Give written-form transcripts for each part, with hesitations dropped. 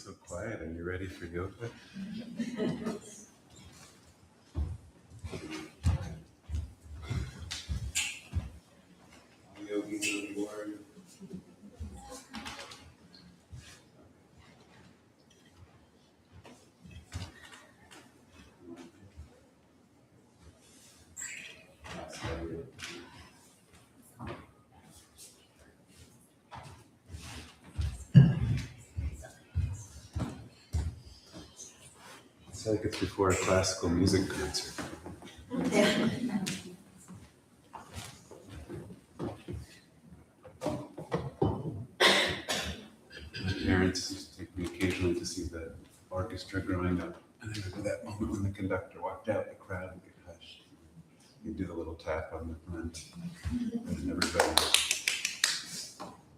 so quiet. Are you ready for yoga? Yogi warrior. It's like it's before a classical music concert. My parents used to take me occasionally to see the orchestra growing up. And I remember that moment when the conductor walked out, the crowd would get hushed. He'd do the little tap on the front. And then everybody,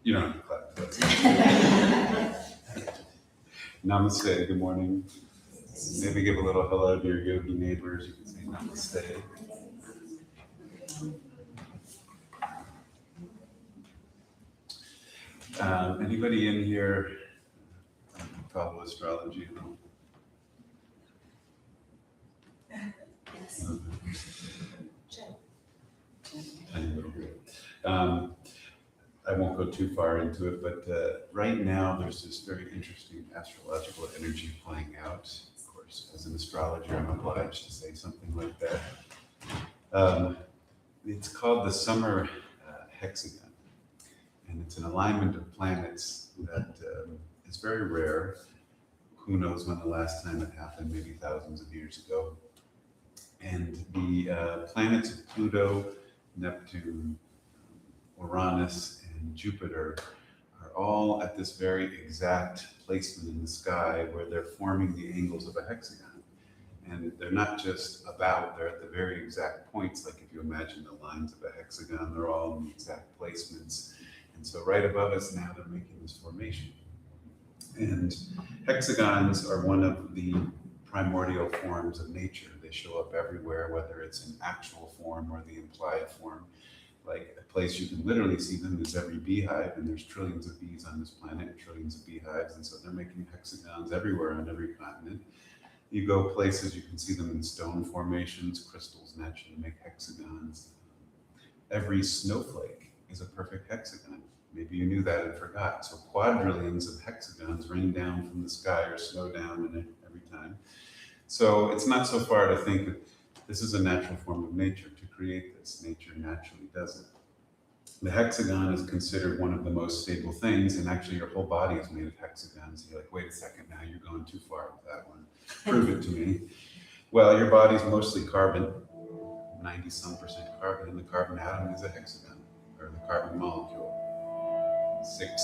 you don't have to clap. Namaste, good morning. Maybe give a little hello to your yogi neighbors. You can say namaste. Anybody in here follow astrology at all? Yes. Tiny little bit. I won't go too far into it, but right now there's this very interesting astrological energy playing out. Of course, as an astrologer, I'm obliged to say something like that. It's called the summer hexagon. And it's an alignment of planets that is very rare. Who knows when the last time it happened, maybe thousands of years ago. And the planets of Pluto, Neptune, Uranus, and Jupiter are all at this very exact placement in the sky where they're forming the angles of a hexagon. And they're not just about, they're at the very exact points, like if you imagine the lines of a hexagon, they're all in the exact placements. And so right above us now, they're making this formation. And hexagons are one of the primordial forms of nature. They show up everywhere, whether it's in actual form or the implied form. Like a place you can literally see them is every beehive, and there's trillions of bees on this planet, trillions of beehives, and so they're making hexagons everywhere on every continent. You go places, you can see them in stone formations, crystals naturally make hexagons. Every snowflake is a perfect hexagon. Maybe you knew that and forgot. So quadrillions of hexagons rain down from the sky or snow down in it every time. So it's not so far to think that this is a natural form of nature to create this. Nature naturally does it. The hexagon is considered one of the most stable things, and actually your whole body is made of hexagons. You're like, wait a second, now you're going too far with that one. Prove it to me. Well, your body's mostly carbon, 90-some% carbon, and the carbon atom is a hexagon, or the carbon molecule. 6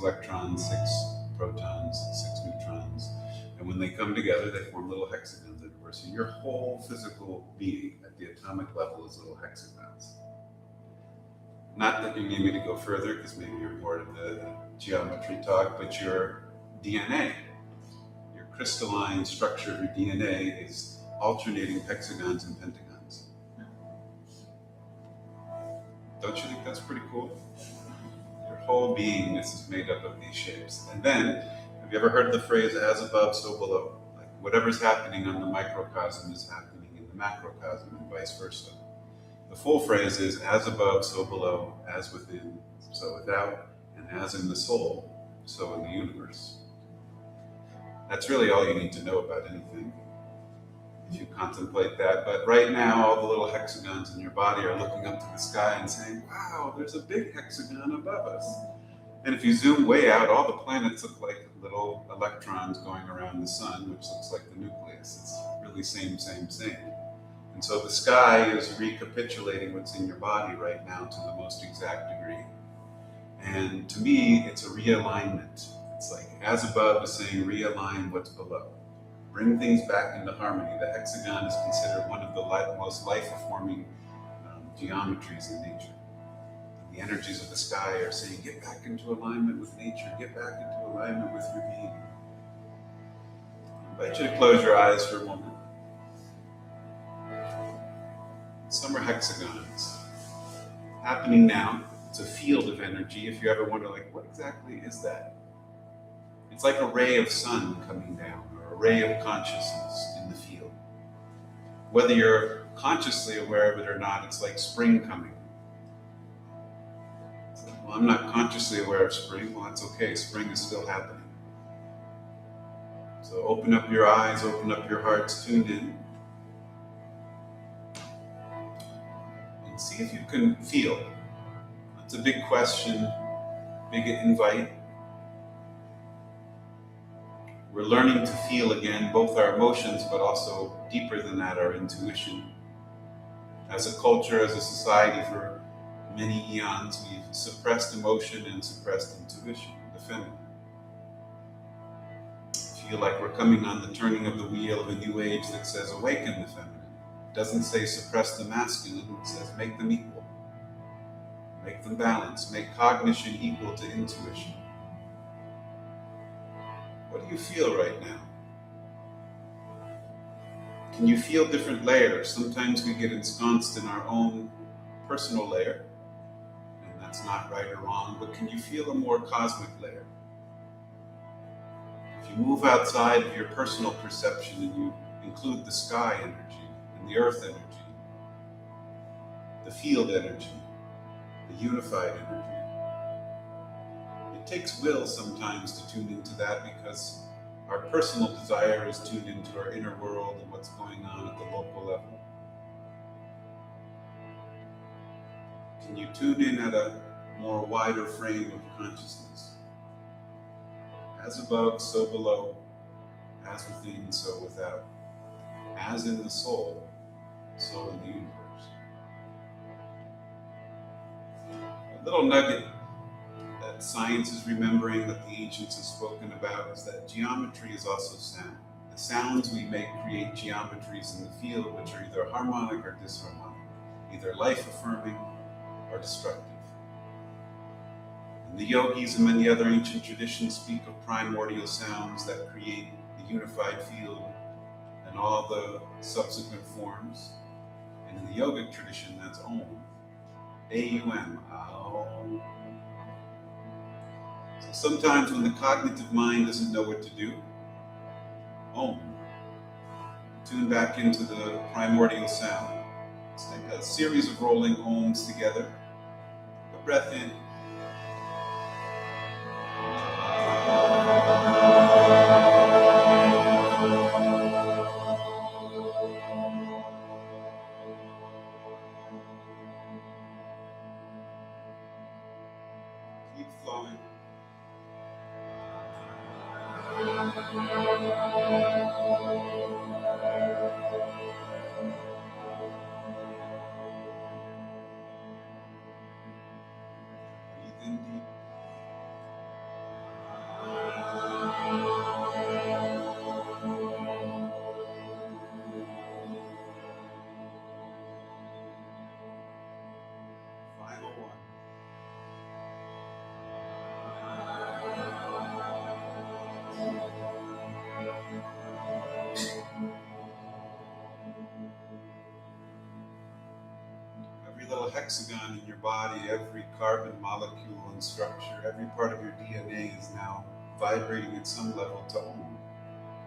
electrons, 6 protons, 6 neutrons. And when they come together, they form little hexagons everywhere. So your whole physical being at the atomic level is little hexagons. Not that you need me to go further, because maybe you're bored of the geometry talk, but your DNA, your crystalline structure of your DNA is alternating hexagons and pentagons. Don't you think that's pretty cool? Your whole beingness is made up of these shapes. And then, have you ever heard the phrase, as above, so below? Like whatever's happening on the microcosm is happening in the macrocosm and vice versa. The full phrase is, as above, so below, as within, so without, and as in the soul, so in the universe. That's really all you need to know about anything, if you contemplate that. But right now, all the little hexagons in your body are looking up to the sky and saying, wow, there's a big hexagon above us. And if you zoom way out, all the planets look like little electrons going around the sun, which looks like the nucleus. It's really same. And so the sky is recapitulating what's in your body right now to the most exact degree. And to me, it's a realignment. It's like, as above is saying, realign what's below. Bring things back into harmony. The hexagon is considered one of the most life-affirming geometries in nature. The energies of the sky are saying, get back into alignment with nature, get back into alignment with your being. I invite you to close your eyes for a moment. Summer hexagons happening now. It's a field of energy. If you ever wonder, like, what exactly is that? It's like a ray of sun coming down, or a ray of consciousness in the field. Whether you're consciously aware of it or not, it's like spring coming. Well, I'm not consciously aware of spring. Well, that's okay. Spring is still happening. So open up your eyes, open up your hearts, tuned in. And see if you can feel. That's a big question, big invite. We're learning to feel again, both our emotions, but also deeper than that, our intuition. As a culture, as a society, for many eons, we've suppressed emotion and suppressed intuition, the feminine. I feel like we're coming on the turning of the wheel of a new age that says awaken the feminine. It doesn't say suppress the masculine, it says make them equal. Make them balanced, make cognition equal to intuition. What do you feel right now? Can you feel different layers? Sometimes we get ensconced in our own personal layer, and that's not right or wrong, but can you feel a more cosmic layer? If you move outside of your personal perception and you include the sky energy and the earth energy, the field energy, the unified energy, it takes will sometimes to tune into that because our personal desire is tuned into our inner world and what's going on at the local level. Can you tune in at a more wider frame of consciousness? As above, so below. As within, so without. As in the soul, so in the universe. A little nugget that science is remembering, that the ancients have spoken about, is that geometry is also sound. The sounds we make create geometries in the field which are either harmonic or disharmonic, either life-affirming or destructive. And the yogis and many other ancient traditions speak of primordial sounds that create the unified field and all the subsequent forms. And in the yogic tradition, that's Om. A-U-M. Aum. So sometimes when the cognitive mind doesn't know what to do, Om. Tune back into the primordial sound. It's like a series of rolling Oms together. A breath in. Keep flowing. Breathe in deep. Final one. Every little hexagon in your body, every carbon molecule and structure, every part of your DNA is now vibrating at some level to Om,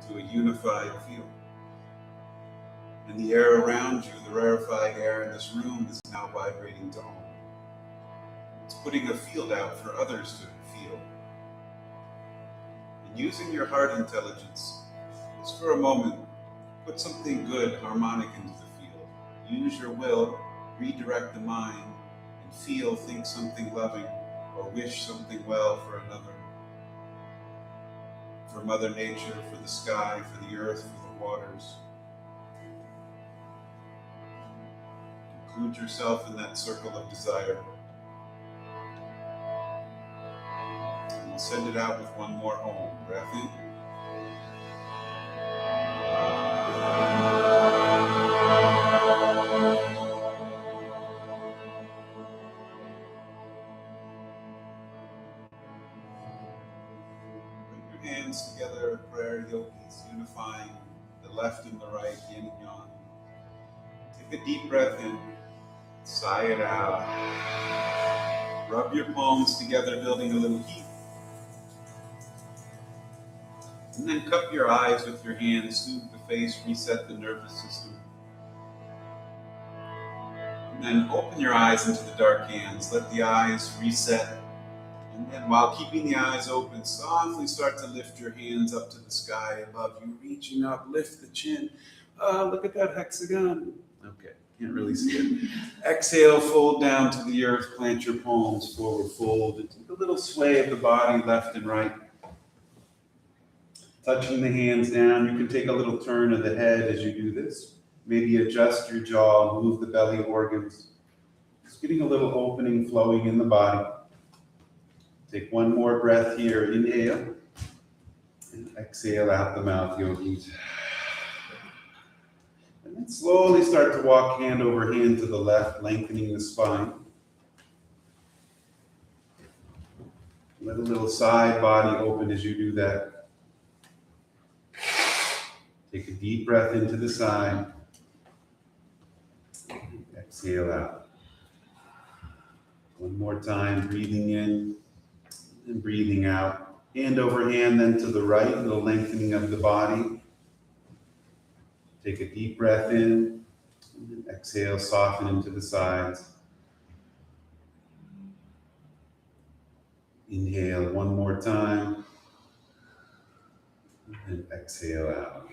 to a unified field. And the air around you, the rarefied air in this room, is now vibrating to Om. It's putting a field out for others to feel. And using your heart intelligence, just for a moment, put something good, harmonic into the field. Use your will, redirect the mind, and feel, think something loving, or wish something well for another. For Mother Nature, for the sky, for the earth, for the waters. Include yourself in that circle of desire. And we'll send it out with one more Om. Breath in. Bring your hands together, prayer yogis, unifying the left and the right, yin and yang. Take a deep breath in, sigh it out. Rub your palms together, building a little heat. And then cup your eyes with your hands, soothe the face, reset the nervous system. And then open your eyes into the dark hands. Let the eyes reset. And then while keeping the eyes open, softly start to lift your hands up to the sky above you, reaching up, lift the chin. Oh, look at that hexagon. Okay, can't really see it. Exhale, fold down to the earth, plant your palms forward, fold. And take a little sway of the body left and right. Touching the hands down, you can take a little turn of the head as you do this. Maybe adjust your jaw, move the belly organs. Just getting a little opening, flowing in the body. Take one more breath here. Inhale. And exhale out the mouth, yogis. And then slowly start to walk hand over hand to the left, lengthening the spine. Let a little side body open as you do that. Take a deep breath into the side. Exhale out. One more time, breathing in and breathing out. Hand over hand then to the right, a little lengthening of the body. Take a deep breath in, and then exhale, soften into the sides. Inhale one more time, and exhale out.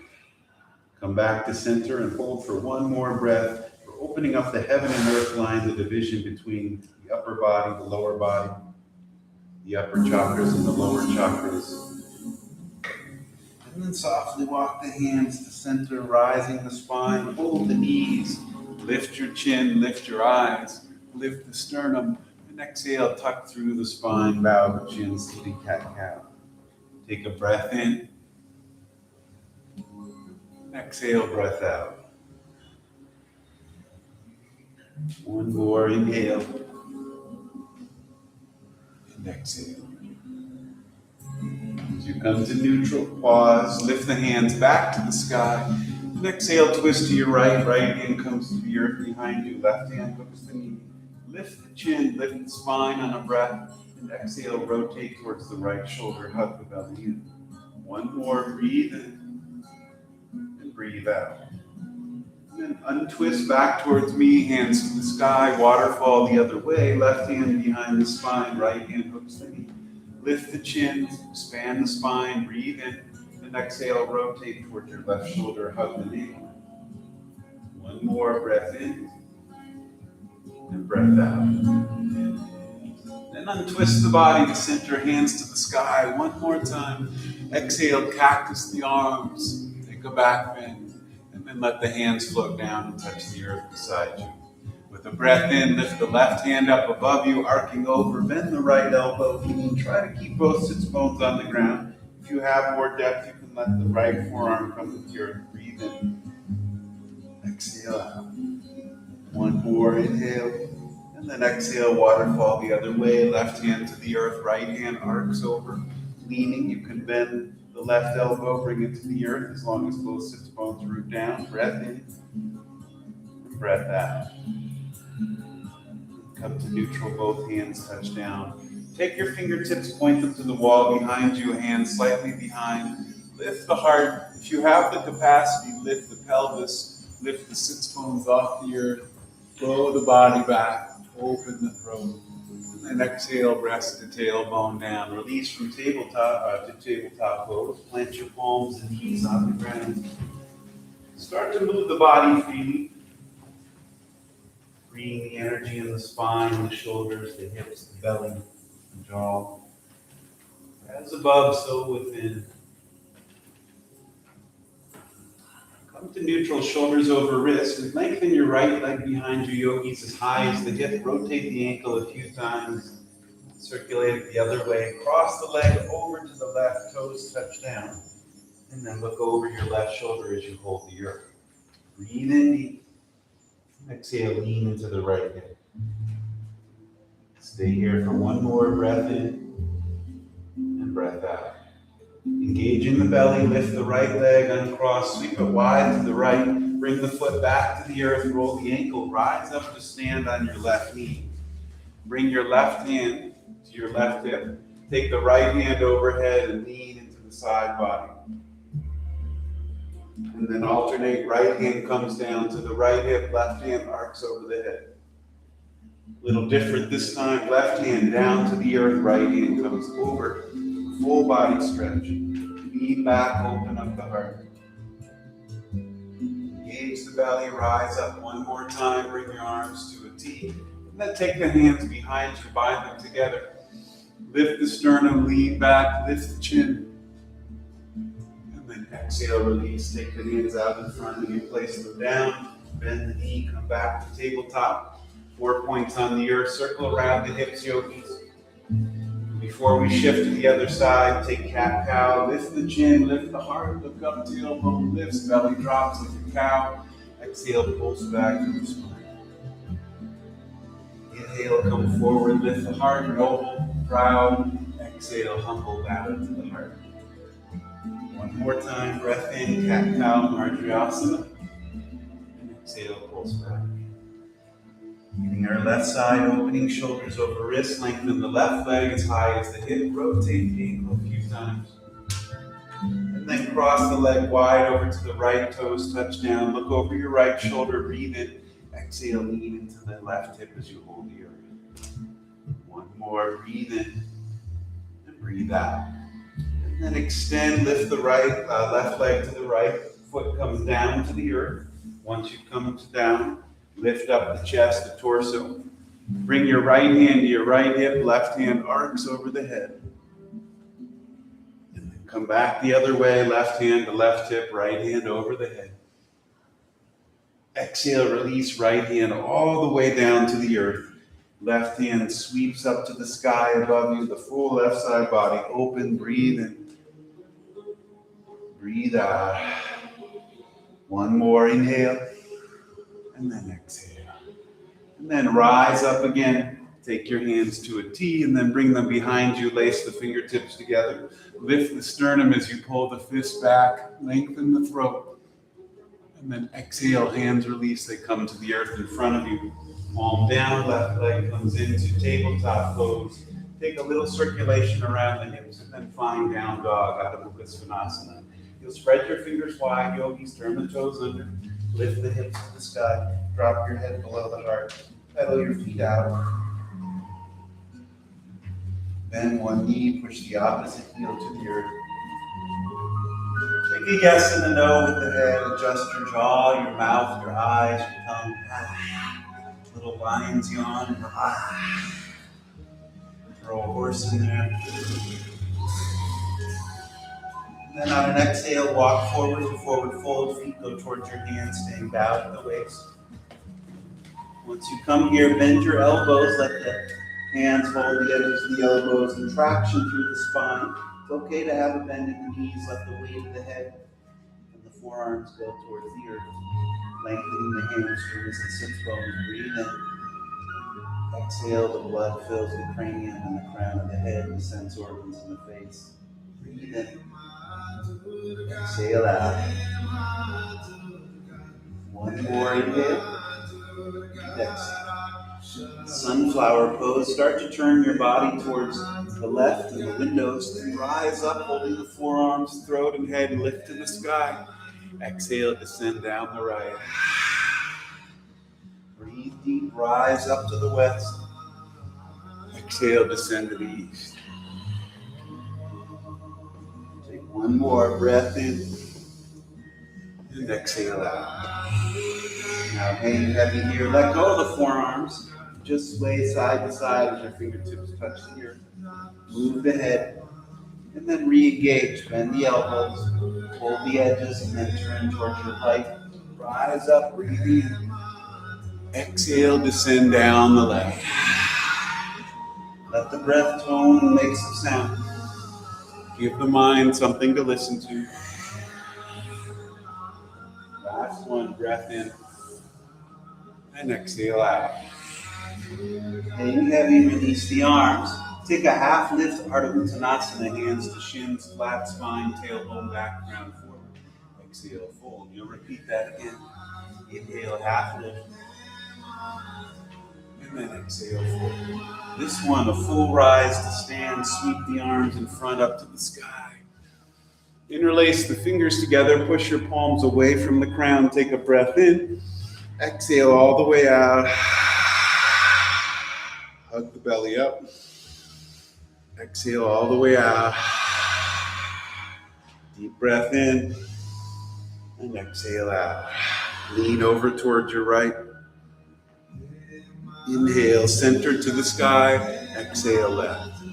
Come back to center and hold for one more breath. We're opening up the heaven and earth line, the division between the upper body, the lower body, the upper chakras and the lower chakras. And then softly walk the hands to center, rising the spine, hold the knees, lift your chin, lift your eyes, lift the sternum, and exhale, tuck through the spine, bow the chin, sitting cat-cow. Take a breath in, exhale, breath out. One more, inhale, and exhale. As you come to neutral, pause, lift the hands back to the sky, and exhale, twist to your right, right hand comes to the earth behind you, left hand hooks the knee. Lift the chin, lift the spine on a breath, and exhale, rotate towards the right shoulder, hug the belly in. One more, breathe in, and breathe out. And then untwist back towards me, hands to the sky, waterfall the other way, left hand behind the spine, right hand hooks the knee. Lift the chin, expand the spine, breathe in, and exhale, rotate towards your left shoulder, hug the knee. One more, breath in, and breath out. Then untwist the body to center, hands to the sky, one more time. Exhale, cactus the arms, take a back bend, and then let the hands float down and touch the earth beside you. With a breath in, lift the left hand up above you, arcing over, bend the right elbow, and try to keep both sits bones on the ground. If you have more depth, you can let the right forearm come to the earth. Breathe in. Exhale out. One more, inhale. And then exhale, waterfall the other way. Left hand to the earth, right hand arcs over. Leaning, you can bend the left elbow, bring it to the earth as long as both sits bones root down. Breath in, breath out. Come to neutral, both hands touch down. Take your fingertips, point them to the wall behind you, hands slightly behind. Lift the heart. If you have the capacity, lift the pelvis, lift the sits bones off the earth, flow the body back, open the throat. And exhale, rest the tailbone down. Release from tabletop to tabletop pose. Plant your palms and knees on the ground. Start to move the body freely. Freeing the energy in the spine, the shoulders, the hips, the belly, the jaw. As above, so within. Come to neutral, shoulders over wrists. Lengthen your right leg behind you, yogis, as high as the hip. Rotate the ankle a few times. Circulate it the other way. Cross the leg over to the left, toes touch down. And then look over your left shoulder as you hold the earth. Breathe in deep. Exhale, lean into the right hip. Stay here for one more breath in and breath out. Engage in the belly, lift the right leg, uncross, sweep it wide to the right, bring the foot back to the earth, roll the ankle, rise up to stand on your left knee. Bring your left hand to your left hip. Take the right hand overhead and lean into the side body. And then alternate, right hand comes down to the right hip, left hand arcs over the head. A little different this time, left hand down to the earth, right hand comes over. Full body stretch. Lean back, open up the heart. Engage the belly, rise up one more time, bring your arms to a T. And then take the hands behind you, bind them together. Lift the sternum, lean back, lift the chin. And then exhale, release. Take the hands out in front of you, place them down. Bend the knee, come back to tabletop. 4 points on the earth, circle around the hips, yogis. Before we shift to the other side, take cat-cow, lift the chin, lift the heart, look up, tailbone lifts, belly drops like a cow. Exhale, pulse back to the spine. Inhale, come forward, lift the heart, noble, proud. Exhale, humble down to the heart. One more time, breath in, cat-cow, Marjriasana. And exhale, pulse back. Getting our left side, opening shoulders over wrist, lengthen the left leg as high as the hip, rotate the ankle a few times. And then cross the leg wide over to the right, toes touch down, look over your right shoulder, breathe in. Exhale, lean into the left hip as you hold the earth. One more, breathe in and breathe out. And then extend, lift the right, left leg to the right, foot comes down to the earth. Once you come down, lift up the chest, the torso. Bring your right hand to your right hip, left hand arcs over the head. And then come back the other way, left hand to left hip, right hand over the head. Exhale, release, right hand all the way down to the earth. Left hand sweeps up to the sky above you, the full left side body open, breathe in. Breathe out. One more inhale. And then exhale. And then rise up again. Take your hands to a T and then bring them behind you. Lace the fingertips together. Lift the sternum as you pull the fist back. Lengthen the throat. And then exhale, hands release. They come to the earth in front of you. Palm down, left leg comes into tabletop pose. Take a little circulation around the hips and then find down dog, Adho Mukha Svanasana. You'll spread your fingers wide, yogis, turn the toes under. Lift the hips to the sky. Drop your head below the heart. Pedal your feet out. Bend one knee. Push the opposite heel to the earth. Take a yes and a no with the head. Adjust your jaw, your mouth, your eyes, your tongue. Little lion's yawn. Throw a horse in there. Then on an exhale, walk forward to forward fold. Feet go towards your hands, staying bowed at the waist. Once you come here, bend your elbows. Let the hands hold the edges of the elbows and traction through the spine. It's okay to have a bend in the knees. Let the weight of the head and the forearms go towards the earth. Lengthening the hamstrings and sits bones. Breathe in. Exhale, the blood fills the cranium and the crown of the head, the sense organs in the face. Breathe in. Exhale out. One more inhale. Exhale. Sunflower pose. Start to turn your body towards the left and the windows. Then rise up, holding the forearms, throat, and head. Lift to the sky. Exhale, descend down the right. Breathe deep. Rise up to the west. Exhale, descend to the east. One more breath in and exhale out. Now hang heavy here. Let go of the forearms. Just sway side to side as your fingertips touch the earth. Move the head and then re-engage. Bend the elbows. Hold the edges and then turn towards your right. Rise up, breathe in. Exhale, descend down the left. Let the breath tone and make some sound. Give the mind something to listen to. Last one, breath in. And exhale out. Hang heavy, release the arms. Take a half lift, Ardha Uttanasana, hands to shins, flat spine, tailbone back, crown forward. Exhale, fold. You'll repeat that again. Inhale, half lift. And then exhale, fold. This one, a full rise to stand, sweep the arms in front up to the sky. Interlace the fingers together, push your palms away from the crown, take a breath in, exhale all the way out, hug the belly up, exhale all the way out, deep breath in, and exhale out. Lean over towards your right, inhale, center to the sky, exhale left.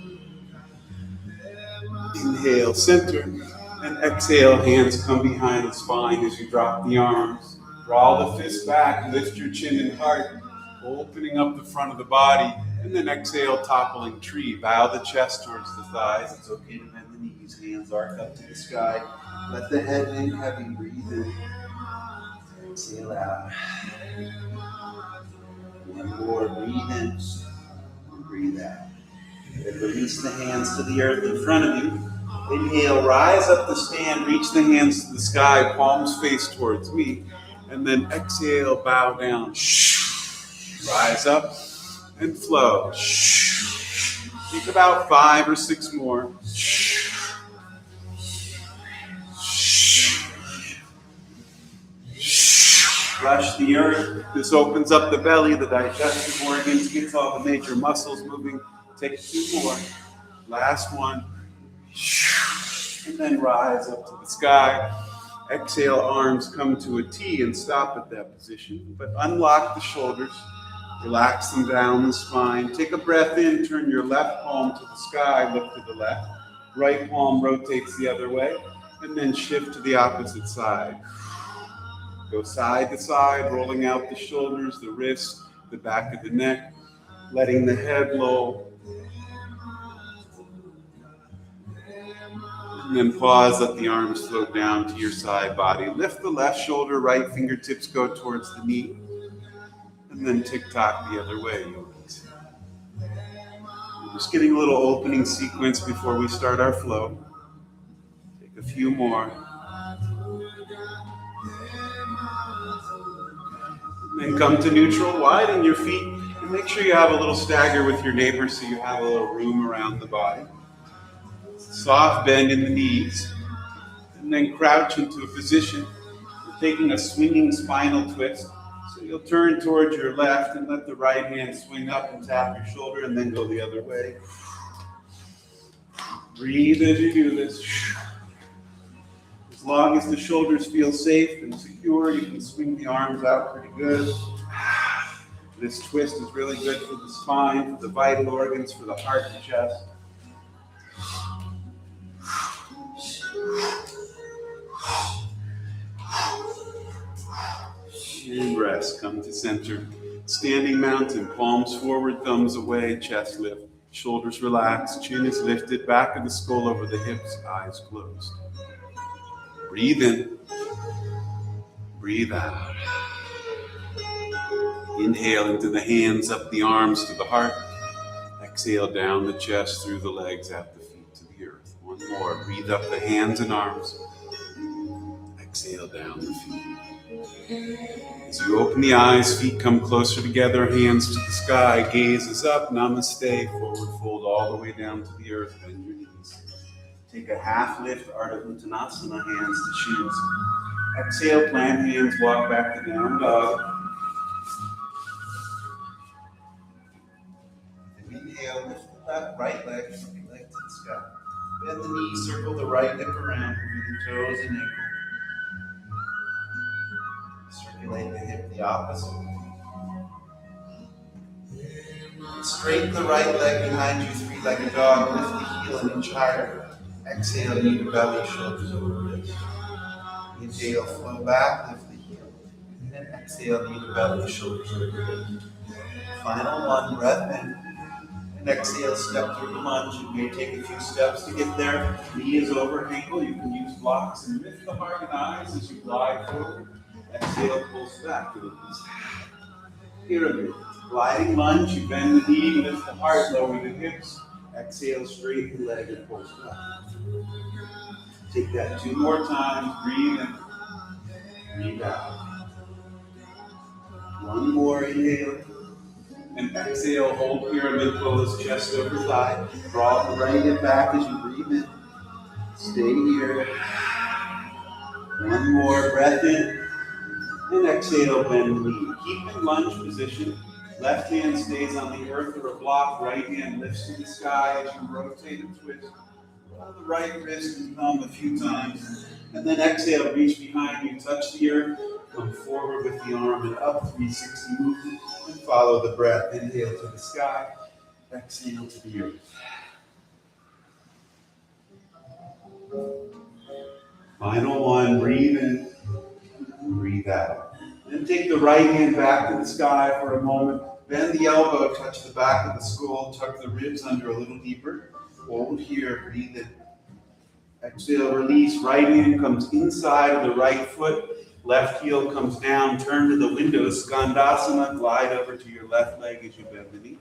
Inhale, center, and exhale, hands come behind the spine as you drop the arms. Draw the fist back, lift your chin and heart, opening up the front of the body, and then exhale, toppling tree. Bow the chest towards the thighs. It's okay to bend the knees, hands arc up to the sky. Let the head hang heavy, breathe in. Exhale out. One more, breathe in, breathe out. Then release the hands to the earth in front of you. Inhale, rise up to stand, reach the hands to the sky, palms face towards me. And then exhale, bow down. Rise up and flow. Take about 5 or 6 more. Brush the earth. This opens up the belly, the digestive organs, gets all the major muscles moving. Take 2 more. Last one. And then rise up to the sky. Exhale, arms come to a T and stop at that position. But unlock the shoulders. Relax them down the spine. Take a breath in. Turn your left palm to the sky. Look to the left. Right palm rotates the other way. And then shift to the opposite side. Go side to side, rolling out the shoulders, the wrists, the back of the neck. Letting the head low. And then pause, let the arms float down to your side body. Lift the left shoulder, right fingertips go towards the knee. And then tick-tock the other way. We're just getting a little opening sequence before we start our flow. Take a few more. And then come to neutral, widen your feet, and make sure you have a little stagger with your neighbor so you have a little room around the body. Soft bend in the knees, and then crouch into a position. We're taking a swinging spinal twist. So you'll turn towards your left and let the right hand swing up and tap your shoulder and then go the other way. Breathe as you do this. As long as the shoulders feel safe and secure, you can swing the arms out pretty good. This twist is really good for the spine, for the vital organs, for the heart and chest. And rest, come to center. Standing mountain, palms forward, thumbs away, chest lift. Shoulders relaxed, chin is lifted, back of the skull over the hips, eyes closed. Breathe in, breathe out. Inhale into the hands, up the arms to the heart. Exhale down the chest, through the legs, out the feet to the earth. One more, breathe up the hands and arms. Exhale down the feet. As you open the eyes, feet come closer together, hands to the sky, gaze is up, namaste, forward fold all the way down to the earth, bend your knees. Take a half lift, Ardha Uttanasana, hands to shins. Exhale, plant hands, walk back to down dog. Inhale, lift the left, right leg to the sky. Bend the knees, circle the right hip around, move the toes and ankle. Circulate the hip the opposite way. Straighten the right leg behind you, three-legged dog. Lift the heel an inch higher. Exhale, knee to belly, shoulders over wrist. Inhale, flow back, lift the heel. And then exhale, knee to belly, shoulders over wrist. Final one, breath in. And exhale, step through the lunge. You may take a few steps to get there. Knee is over ankle. You can use blocks and lift the heart and eyes as you glide forward. Exhale, pulse back. Pyramid. Gliding lunge, you bend the knee, lift the heart, lower the hips. Exhale, straighten the leg and pulse back. Take that 2 more times. Breathe in. Breathe out. 1 more, inhale. And exhale, hold pyramid pose, chest over thigh. Draw the right hip back as you breathe in. Stay here. One more breath in. And exhale, bend the knee. Keep in lunge position. Left hand stays on the earth or a block. Right hand lifts to the sky as you rotate and twist. Roll the right wrist and thumb a few times. And then exhale, reach behind you, touch the earth. Come forward with the arm and up, 360 movement. And follow the breath. Inhale to the sky. Exhale to the earth. Final one, breathe in, breathe out. Then take the right hand back to the sky for a moment. Bend the elbow, touch the back of the skull, tuck the ribs under a little deeper. Hold here, breathe in. Exhale, release. Right hand comes inside of the right foot. Left heel comes down, turn to the window, Skandasana, glide over to your left leg as you bend the knee.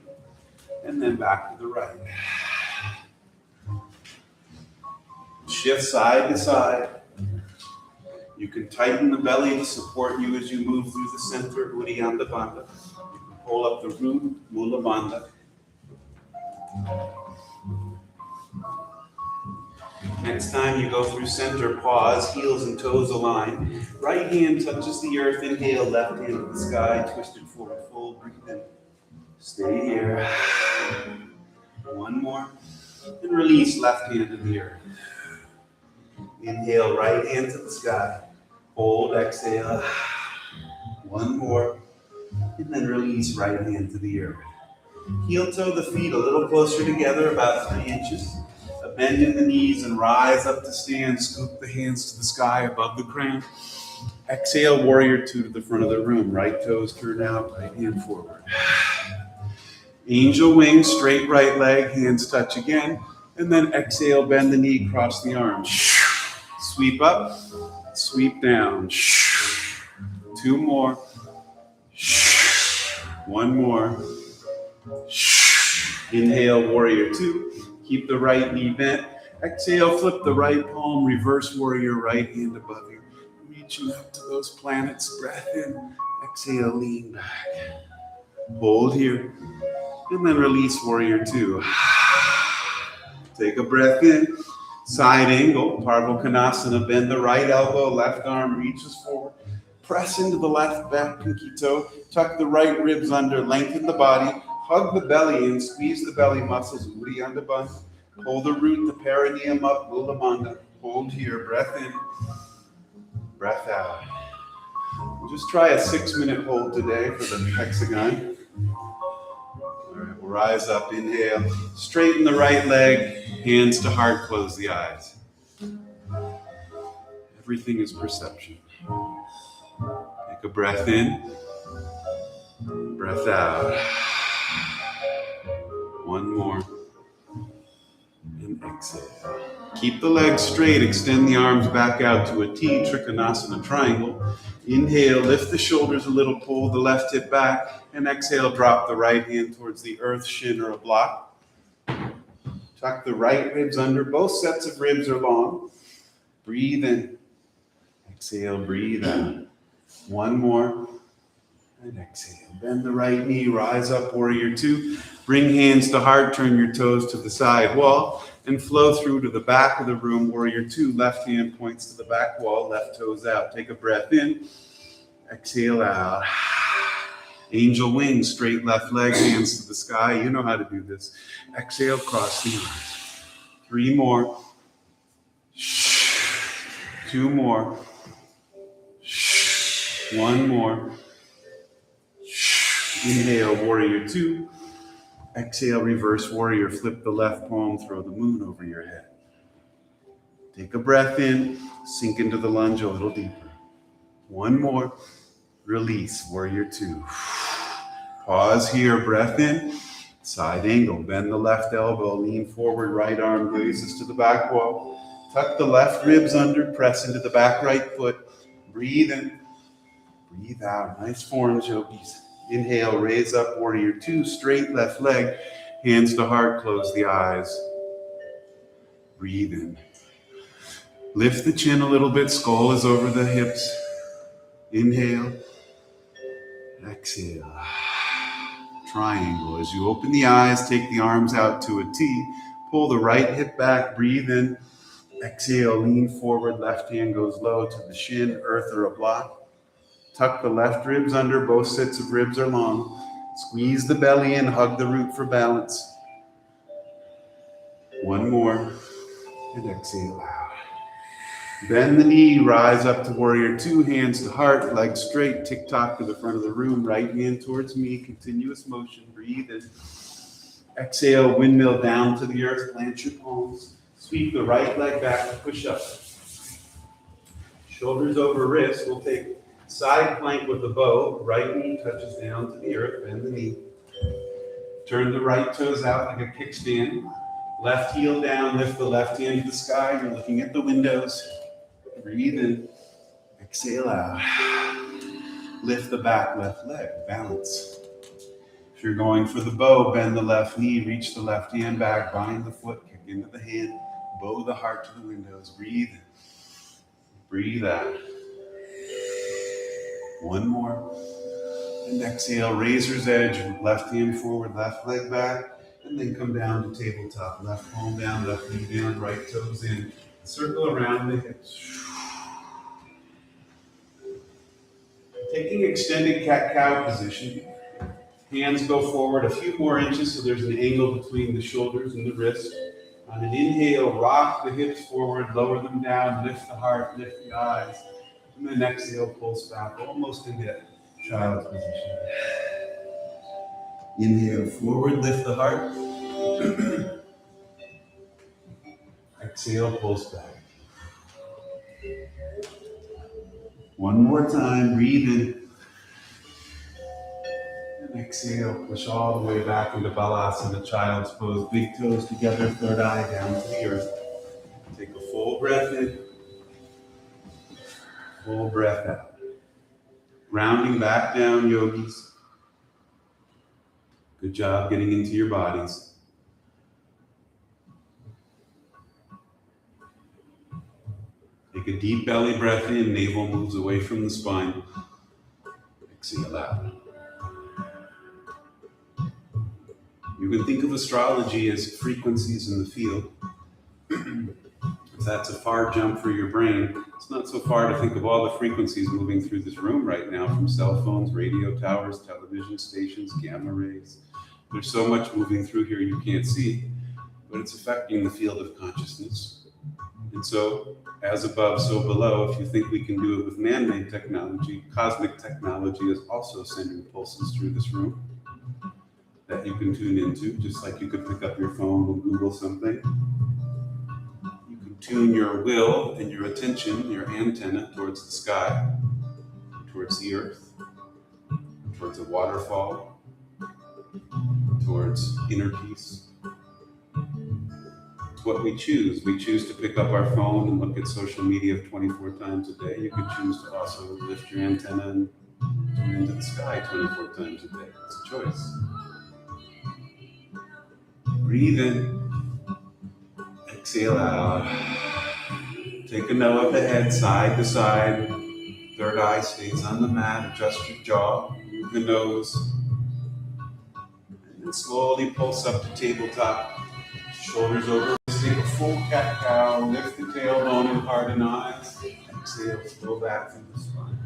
And then back to the right. Shift side to side. You can tighten the belly to support you as you move through the center, Uddiyana Bandha. You can pull up the root, Mula Bandha. Next time you go through center, pause, heels and toes align. Right hand touches the earth, inhale, left hand to the sky, twisted forward fold, breathe in. Stay here. One more. And release, left hand to the earth. Inhale, right hand to the sky. Hold, exhale. One more. And then release, right hand to the earth. Heel toe the feet a little closer together, about 3 inches. A bend in the knees and rise up to stand. Scoop the hands to the sky above the crown. Exhale, warrior two to the front of the room. Right toes turn out, right hand forward. Angel wings, straight right leg, hands touch again. And then exhale, bend the knee, cross the arms. Sweep up, sweep down. 2 more. One more. Inhale, warrior two. Keep the right knee bent. Exhale, flip the right palm, reverse warrior, right hand above you. Reaching up to those planets. Breath in. Exhale, lean back. Hold here. And then release, warrior two. Take a breath in. Side angle, Parvo Konasana. Bend the right elbow, left arm reaches forward. Press into the left back pinky toe. Tuck the right ribs under, lengthen the body. Hug the belly in, squeeze the belly muscles, Uddiyana Bandha. Pull the root, the perineum up, Mula Bandha. Hold here, breath in, breath out. We'll just try a 6-minute hold today for the hexagon. All right, we'll rise up, inhale. Straighten the right leg, hands to heart, close the eyes. Everything is perception. Take a breath in, breath out. One more. And exhale. Keep the legs straight, extend the arms back out to a T, Trikonasana triangle. Inhale, lift the shoulders a little, pull the left hip back, and exhale, drop the right hand towards the earth, shin, or a block. Tuck the right ribs under, both sets of ribs are long. Breathe in. Exhale, breathe out. One more. And exhale. Bend the right knee, rise up, warrior two. Bring hands to heart, turn your toes to the side wall, and flow through to the back of the room, warrior two. Left hand points to the back wall, left toes out. Take a breath in. Exhale out. Angel wings, straight left leg, hands to the sky. You know how to do this. Exhale, cross the arms. 3 more. 2 more. 1 more. Inhale, warrior two. Exhale, reverse warrior. Flip the left palm, throw the moon over your head. Take a breath in, sink into the lunge a little deeper. 1 more. Release, warrior two. Pause here, breath in. Side angle, bend the left elbow, lean forward, right arm glazes to the back wall. Tuck the left ribs under, press into the back right foot. Breathe in, breathe out. Nice forms, yogis. Inhale, raise up, warrior two, straight left leg, hands to heart, close the eyes. Breathe in. Lift the chin a little bit, skull is over the hips. Inhale, exhale. Triangle. As you open the eyes, take the arms out to a T, pull the right hip back, breathe in, Exhale, lean forward, left hand goes low to the shin, earth or a block. Tuck the left ribs under, both sets of ribs are long. Squeeze the belly in, hug the root for balance. One more, and exhale out. Bend the knee, rise up to warrior two, hands to heart, legs straight, tick-tock to the front of the room, right hand towards me, continuous motion, breathe in. Exhale, windmill down to the earth, plant your palms. Sweep the right leg back to push up. Shoulders over wrists, we'll take side plank with the bow, right knee touches down to the earth, bend the knee. Turn the right toes out like a kickstand. Left heel down, lift the left hand to the sky, you're looking at the windows. Breathe in, exhale out. Lift the back left leg, balance. If you're going for the bow, bend the left knee, reach the left hand back, bind the foot, kick into the hand, bow the heart to the windows. Breathe in, breathe out. One more. And exhale, razor's edge, left hand forward, left leg back, and then come down to tabletop. Left palm down, left knee down, right toes in. Circle around the hips. Taking extended cat-cow position. Hands go forward a few more inches so there's an angle between the shoulders and the wrist. On an inhale, rock the hips forward, lower them down, lift the heart, lift the eyes. And then exhale, pulse back, almost into child's position. Inhale forward, lift the heart. Exhale, pulse back. One more time, breathe in. And exhale, push all the way back into Balasana, child's pose. Big toes together, third eye down to the earth. Take a full breath in. Full breath out. Rounding back down, yogis. Good job getting into your bodies. Take a deep belly breath in, navel moves away from the spine. Exhale out. You can think of astrology as frequencies in the field. If that's a far jump for your brain, it's not so far to think of all the frequencies moving through this room right now, from cell phones, radio towers, television stations, gamma rays. There's so much moving through here you can't see, but it's affecting the field of consciousness. And so, as above, so below, if you think we can do it with man-made technology, cosmic technology is also sending pulses through this room that you can tune into, just like you could pick up your phone and Google something. You can tune your will and your attention, your antenna, towards the sky, towards the earth, towards a waterfall, towards inner peace. It's what we choose. We choose to pick up our phone and look at social media 24 times a day. You could choose to also lift your antenna and tune into the sky 24 times a day. It's a choice. Breathe in. Exhale out. Take a no of the head, side to side. Third eye stays on the mat. Adjust your jaw. Move the nose. And then slowly pulse up to tabletop. Shoulders over. Take a full cat-cow. Lift the tailbone and harden eyes. Exhale. Go back through the spine.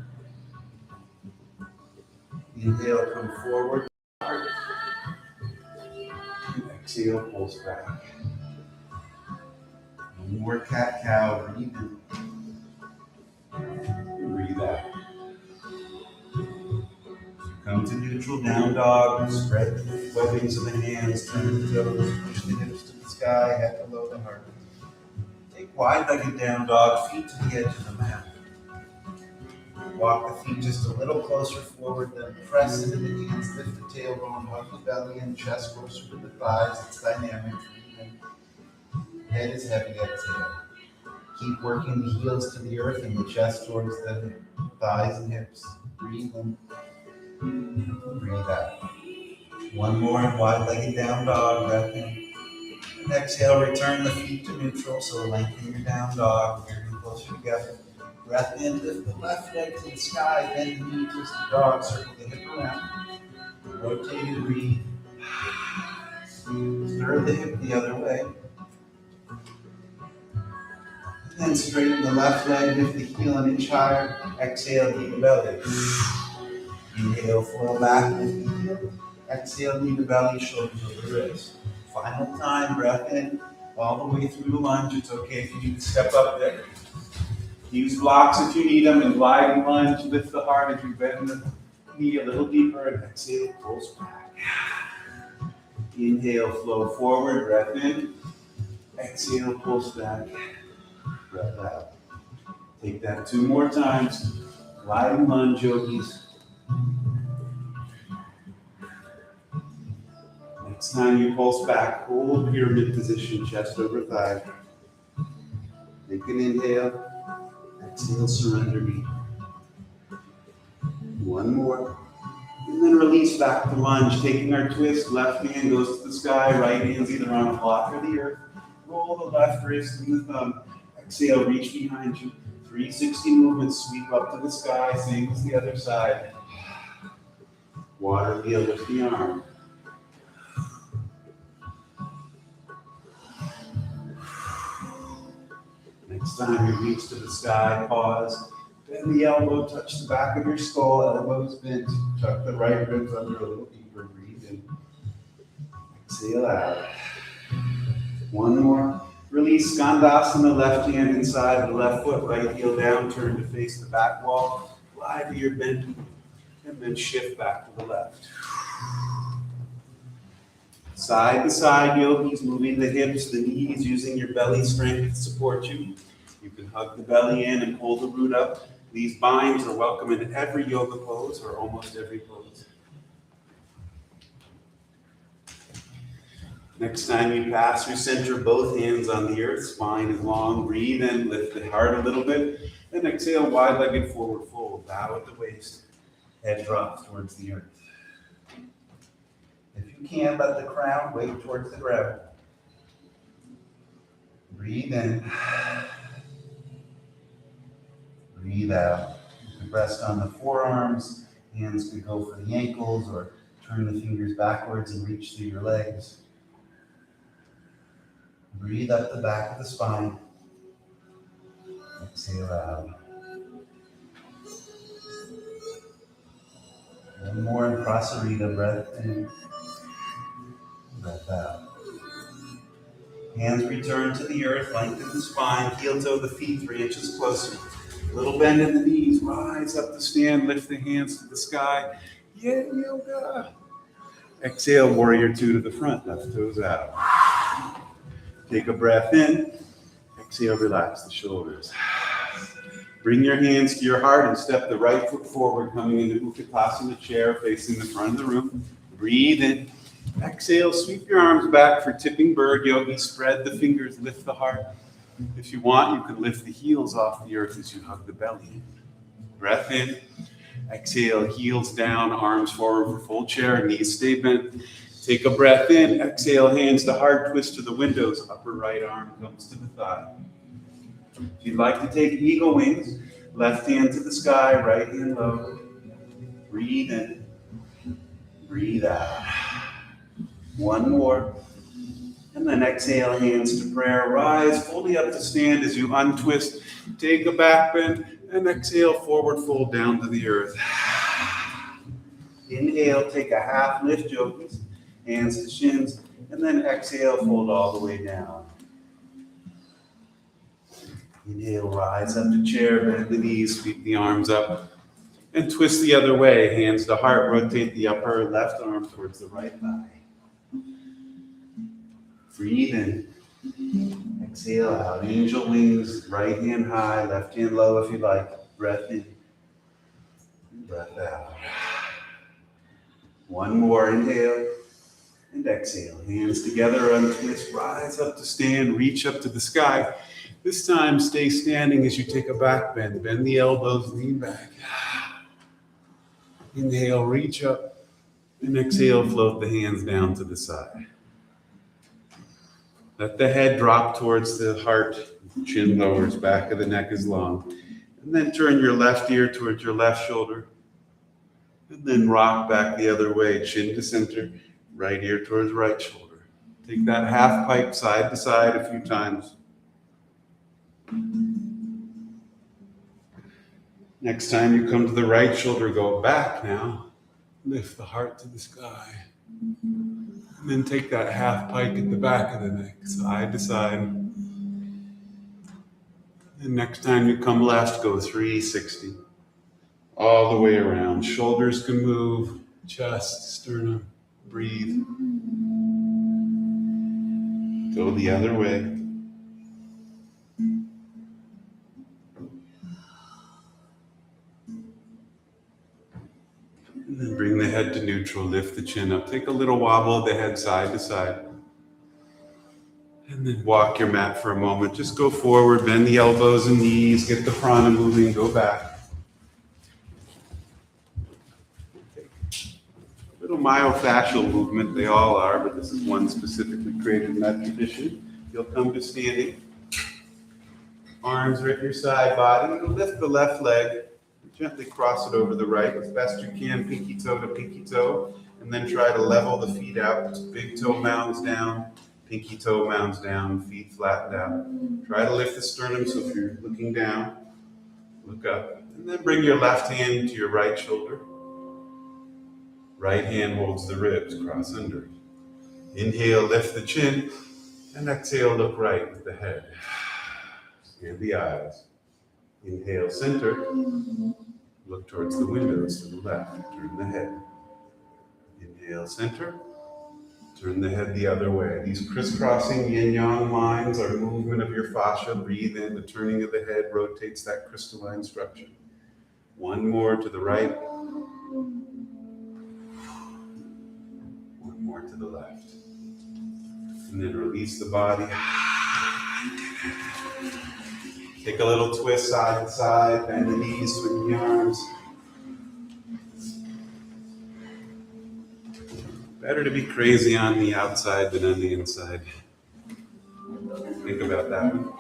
Inhale. Come forward. Exhale. Pulse back. One more cat-cow. Breathe in. Breathe out. Come to neutral down dog. Spread the webbings of the hands. Turn the toes. Push the hips to the sky. Head below the heart. Take wide-legged down dog. Feet to the edge of the mat. Walk the feet just a little closer forward. Then press into the hands. Lift the tailbone. Hug the belly and chest closer to the thighs. It's dynamic. Head is heavy. Exhale. Keep working the heels to the earth and the chest towards the thighs and hips. Breathe in. Breathe out. One more wide-legged down dog. Breath in. And exhale. Return the feet to neutral. So lengthen your down dog. Very closer together. Breath in. Lift the left leg to the sky. Bend the knee. Twist the dog. Circle the hip around. Rotate and breathe. Stir the hip the other way. then straighten the left leg, lift the heel an inch higher. Exhale, knee to belly. Inhale, flow back, lift the heel. Exhale, knee to belly, shoulders over wrist. Final time, breath in, all the way through the lunge. It's okay if you need to step up there. Use blocks if you need them, and glide and lunge. Lift the heart as you bend the knee a little deeper, and exhale, pulse back. Inhale, flow forward, breath in. Exhale, pulse back, breath out. Take that 2 more times. Glide and lunge, yogis. Next time you pulse back, hold pyramid position, chest over thigh. Take an inhale. Exhale, surrender knee. 1 more. And then release back to lunge. Taking our twist, left hand goes to the sky, right hand's either on a block or the earth. Roll the left wrist and the thumb. Exhale, reach behind you. 360 movements, sweep up to the sky, same as the other side. Water wheel with the arm. Next time you reach to the sky, pause. Bend the elbow, touch the back of your skull, elbows bent. Tuck the right ribs under a little deeper. Breathe in. Exhale out. 1 more. Release Skandasana, left hand inside the left foot, right heel down, turn to face the back wall. Glide to your bend, and then shift back to the left. Side to side yogis, moving the hips, the knees, using your belly strength to support you. You can hug the belly in and pull the root up. These binds are welcome in every yoga pose or almost every pose. Next time you pass through center, both hands on the earth, spine is long. Breathe in, lift the heart a little bit. Then exhale, wide-legged forward fold. Bow at the waist. Head drops towards the earth. If you can, let the crown weight towards the ground. Breathe in. Breathe out. You can rest on the forearms. Hands could go for the ankles or turn the fingers backwards and reach through your legs. Breathe up the back of the spine. Exhale out. 1 more in Prasarita, breath in, breath out. Hands return to the earth, lengthen the spine, heel toe the feet 3 inches closer. Little bend in the knees, rise up to stand, lift the hands to the sky. Yeah, yoga. Exhale, warrior 2 to the front, left toes out. Take a breath in. Exhale, relax the shoulders. Bring your hands to your heart and step the right foot forward, coming into Utkatasana chair, facing the front of the room. Breathe in. Exhale, sweep your arms back for tipping bird yogi. Spread the fingers, lift the heart. If you want, you can lift the heels off the earth as you hug the belly. Breath in. Exhale, heels down, arms forward for full chair, knees stay bent. Take a breath in. Exhale, hands to heart, twist to the windows. Upper right arm comes to the thigh. If you'd like to take eagle wings, left hand to the sky, right hand low. Breathe in. Breathe out. 1 more. And then exhale, hands to prayer. Rise fully up to stand as you untwist. Take a back bend and exhale, forward fold down to the earth. Inhale, take a half lift, yogis. Hands to shins. And then exhale, fold all the way down. Inhale, rise up to chair, bend the knees, sweep the arms up. And twist the other way. Hands to heart, rotate the upper left arm towards the right thigh. Breathe in. Exhale out. Angel wings, right hand high, left hand low if you like. Breath in. Breath out. 1 more. Inhale and exhale. Hands together, untwist, rise up to stand, reach up to the sky. This time, stay standing as you take a back bend. Bend the elbows, lean back. Inhale, reach up. And exhale, float the hands down to the side. Let the head drop towards the heart. Chin lowers, back of the neck is long. And then turn your left ear towards your left shoulder. And then rock back the other way, chin to center, right ear towards right shoulder. Take that half pipe side to side a few times. Next time you come to the right shoulder, go back now. Lift the heart to the sky. And then take that half pike at the back of the neck, side to side. And next time you come left, go 360. All the way around. Shoulders can move, chest, sternum, breathe. Go the other way. And then bring the head to neutral, lift the chin up. Take a little wobble of the head side to side. And then walk your mat for a moment. Just go forward, bend the elbows and knees, get the prana moving, go back. A little myofascial movement, they all are, but this is one specifically created in that tradition. You'll come to standing. Arms are at your side body. You'll lift the left leg. Gently cross it over the right as best you can, pinky toe to pinky toe, and then try to level the feet out. Big toe mounds down, pinky toe mounds down, feet flattened out. Try to lift the sternum, so if you're looking down, look up. And then bring your left hand to your right shoulder. Right hand holds the ribs, cross under. Inhale, lift the chin, and exhale, look right with the head. Scan the eyes. Inhale, center. Look towards the windows to the left. Turn the head. Inhale, center. Turn the head the other way. These crisscrossing yin-yang lines are movement of your fascia. Breathe in. The turning of the head rotates that crystalline structure. One more to the right. One more to the left. And then release the body. Take a little twist side to side, bend the knees, swing the arms. Better to be crazy on the outside than on the inside. Think about that one.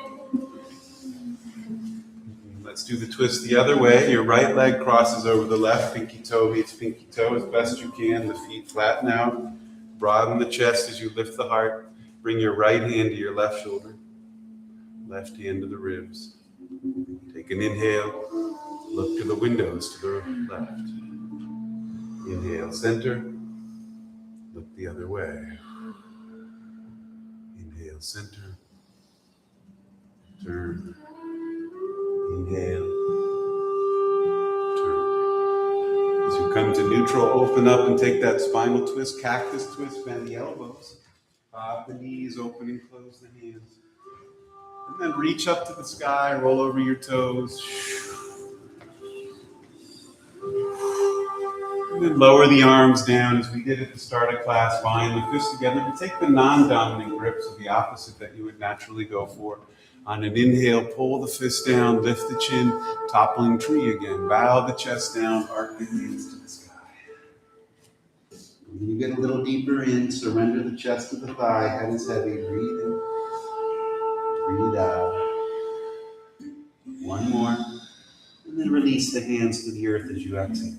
Let's do the twist the other way. Your right leg crosses over the left, pinky toe meets pinky toe as best you can. The feet flatten out. Broaden the chest as you lift the heart. Bring your right hand to your left shoulder. Left hand to the ribs. Take an inhale. Look to the windows to the left. Inhale, center. Look the other way. Inhale, center. Turn. Inhale. Turn. As you come to neutral, open up and take that spinal twist, cactus twist, bend the elbows. Bob the knees, open and close the hands. And then reach up to the sky, roll over your toes. And then lower the arms down as we did at the start of class. Bind the fists together to take the non-dominant grips of the opposite that you would naturally go for. On an inhale, pull the fist down, lift the chin, toppling tree again. Bow the chest down, arc the hands to the sky. When you get a little deeper in, surrender the chest to the thigh, head is heavy, breathe in. Breathe out. One more. And then release the hands to the earth as you exhale.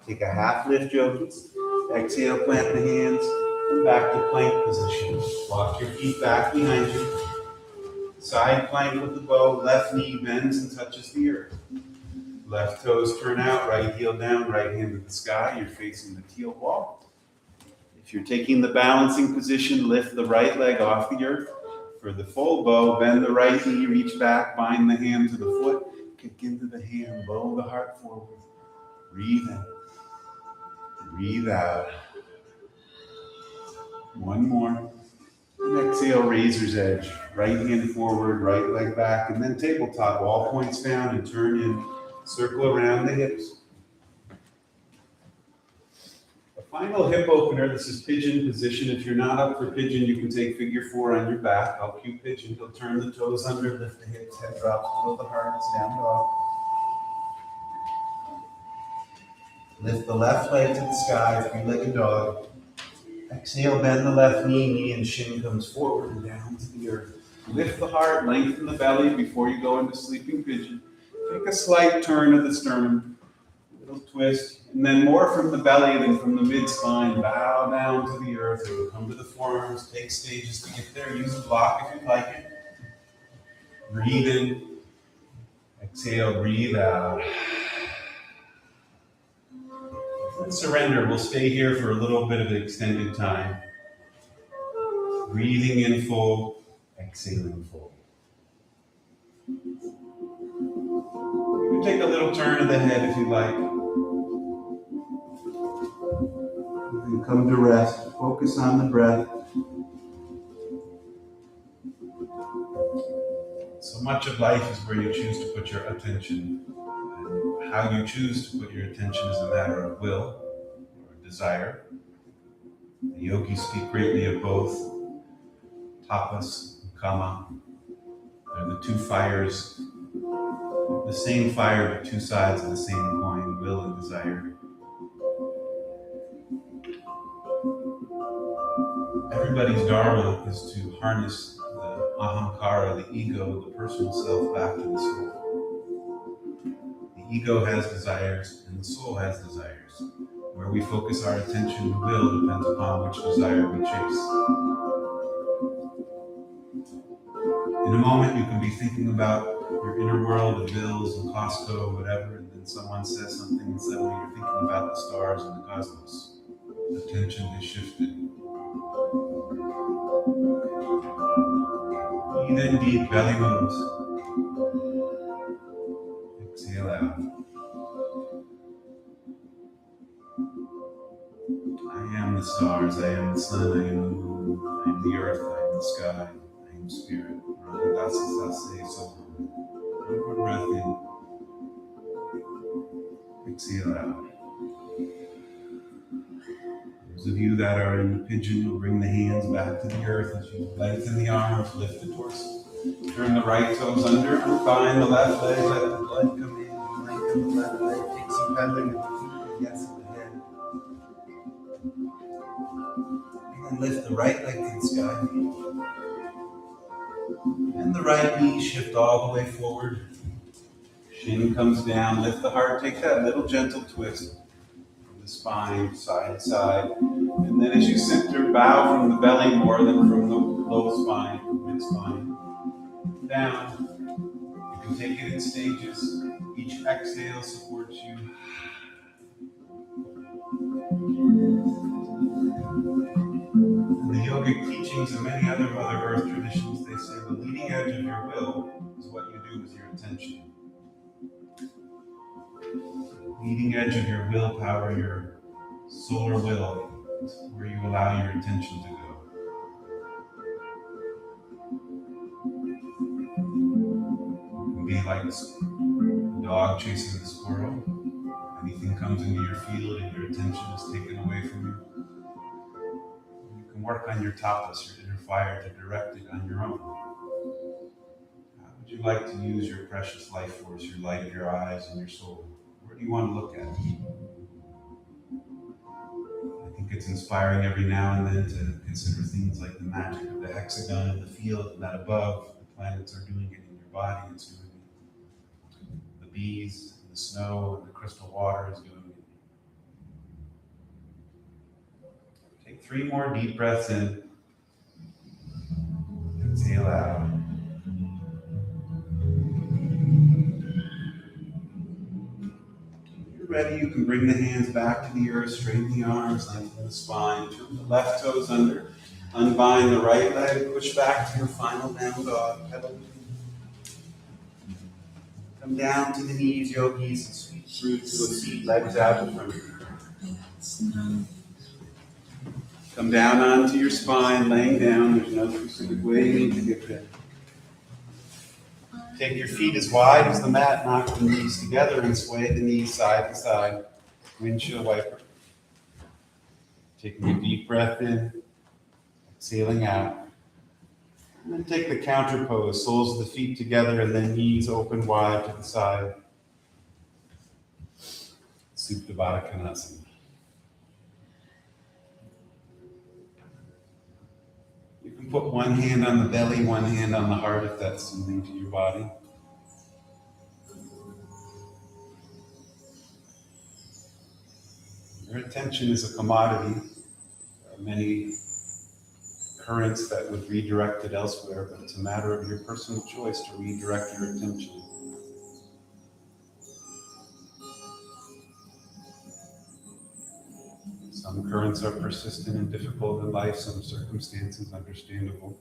Take a half lift, yogis. Exhale, plant the hands. And back to plank position. Walk your feet back behind you. Side plank with the bow. Left knee bends and touches the earth. Left toes turn out. Right heel down. Right hand to the sky. You're facing the teal wall. If you're taking the balancing position, lift the right leg off the earth. For the full bow, bend the right knee, reach back, bind the hand to the foot, kick into the hand, blow the heart forward. Breathe in. Breathe out. One more. And exhale, razor's edge. Right hand forward, right leg back, and then tabletop, all points down and turn in. Circle around the hips. Final hip opener, this is pigeon position. If you're not up for pigeon, you can take figure 4 on your back. I'll cue pigeon. You'll turn the toes under, lift the hips, head drops, pull the heart, stand dog. Lift the left leg to the sky, three-legged dog. Exhale, bend the left knee, knee and shin comes forward and down to the earth. Lift the heart, lengthen the belly before you go into sleeping pigeon. Take a slight turn of the sternum, a little twist. And then more from the belly than from the mid-spine. Bow down to the earth. Or come to the forearms. Take stages to get there. Use a block if you like it. Breathe in, exhale, breathe out. And surrender. We'll stay here for a little bit of extended time. Breathing in full, exhaling full. You can take a little turn of the head if you like. You can come to rest. Focus on the breath. So much of life is where you choose to put your attention. And how you choose to put your attention is a matter of will or desire. The yogis speak greatly of both. Tapas and kama. They're the two fires, the same fire, but two sides of the same coin, will and desire. Everybody's dharma is to harness the ahamkara, the ego, the personal self, back to the soul. The ego has desires and the soul has desires. Where we focus our attention and will depends upon which desire we chase. In a moment, you can be thinking about your inner world, the bills and Costco, whatever, and then someone says something and suddenly you're thinking about the stars and the cosmos. Attention has shifted. Breathe in deep, belly moves. Exhale out. I am the stars, I am the sun, I am the moon, I am the earth, I am the sky, I am spirit. One more breath in. Exhale out. Those of you that are in the pigeon will bring the hands back to the earth as you lengthen the arms, lift the torso. Turn the right toes under, bind the left leg, let the blood come in, lengthen the left leg, take some pedaling of the feet, yes, of the head. And lift the right leg to the sky. And the right knee shift all the way forward. Shin comes down, lift the heart, take that little gentle twist from the spine, side to side. And then as you center, bow from the belly more than from the low spine, mid spine. Down. You can take it in stages. Each exhale supports you. In the yogic teachings and many other Mother Earth traditions, they say the leading edge of your will is what you do with your attention. Leading edge of your willpower, your solar will, is where you allow your attention to go. You can be like a dog chasing a squirrel. Anything comes into your field and your attention is taken away from you. You can work on your tapas, your inner fire, to direct it on your own. How would you like to use your precious life force, your light of your eyes and your soul? Where do you want to look at? I think it's inspiring every now and then to consider things like the magic of the hexagon in the field, and that above, the planets are doing it in your body, it's doing it. The bees, and the snow, and the crystal water is doing it. Take 3 more deep breaths in. Exhale out. Ready, you can bring the hands back to the earth, straighten the arms, lengthen the spine, turn the left toes under, unbind the right leg, push back to your final down dog, pedal. Come down to the knees, yogis, and sweep through to a seat, legs out in front of you. Come down onto your spine, laying down, there's no specific way you need to get there. Take your feet as wide as the mat, knock the knees together and sway the knees side to side. Windshield wiper. Taking a deep breath in, exhaling out. And then take the counter pose, soles of the feet together and then knees open wide to the side. Supta Baddha Konasana. You can put one hand on the belly, one hand on the heart if that's soothing to your body. Your attention is a commodity. There are many currents that would redirect it elsewhere, but it's a matter of your personal choice to redirect your attention. Some currents are persistent and difficult in life, some circumstances understandable.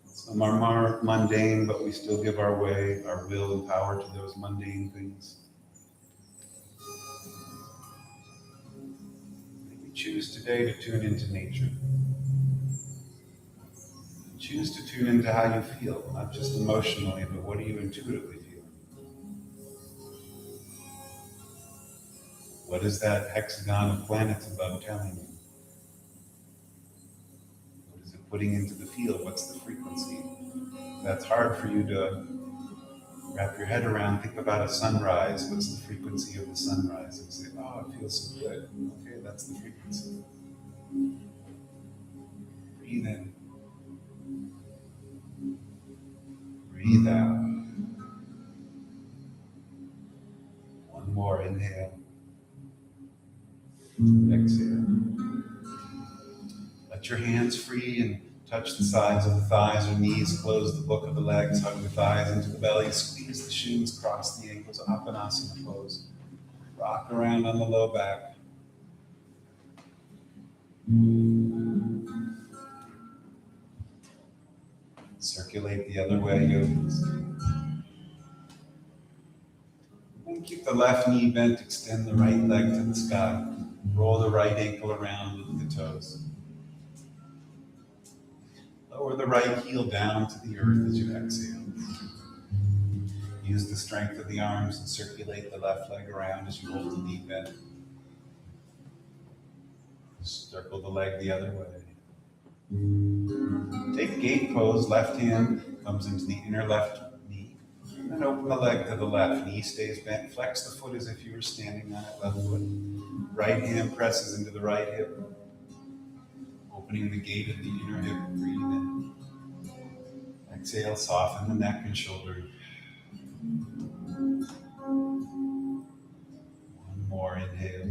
Some are more mundane, but we still give our way, our will and power to those mundane things. Maybe choose today to tune into nature. Choose to tune into how you feel, not just emotionally, but what do you intuitively feel? What is that hexagon of planets above telling you? What is it putting into the field? What's the frequency? That's hard for you to wrap your head around. Think about a sunrise. What's the frequency of the sunrise? And say, oh, it feels so good. Okay, that's the frequency. Breathe in. Breathe out. One more inhale. Exhale. Let your hands free and touch the sides of the thighs or knees. Close the book of the legs. Hug the thighs into the belly. Squeeze the shins. Cross the ankles. Apanasana pose. Rock around on the low back. Circulate the other way, yogis. And keep the left knee bent. Extend the right leg to the sky. Roll the right ankle around with the toes. Lower the right heel down to the earth as you exhale. Use the strength of the arms and circulate the left leg around as you hold the knee bent. Circle the leg the other way. Take gate pose. Left hand comes into the inner left knee. And open the leg to the left. Knee stays bent. Flex the foot as if you were standing on it. Left foot. Right hand presses into the right hip. Opening the gate of the inner hip. Breathe in. Exhale. Soften the neck and shoulder. One more inhale.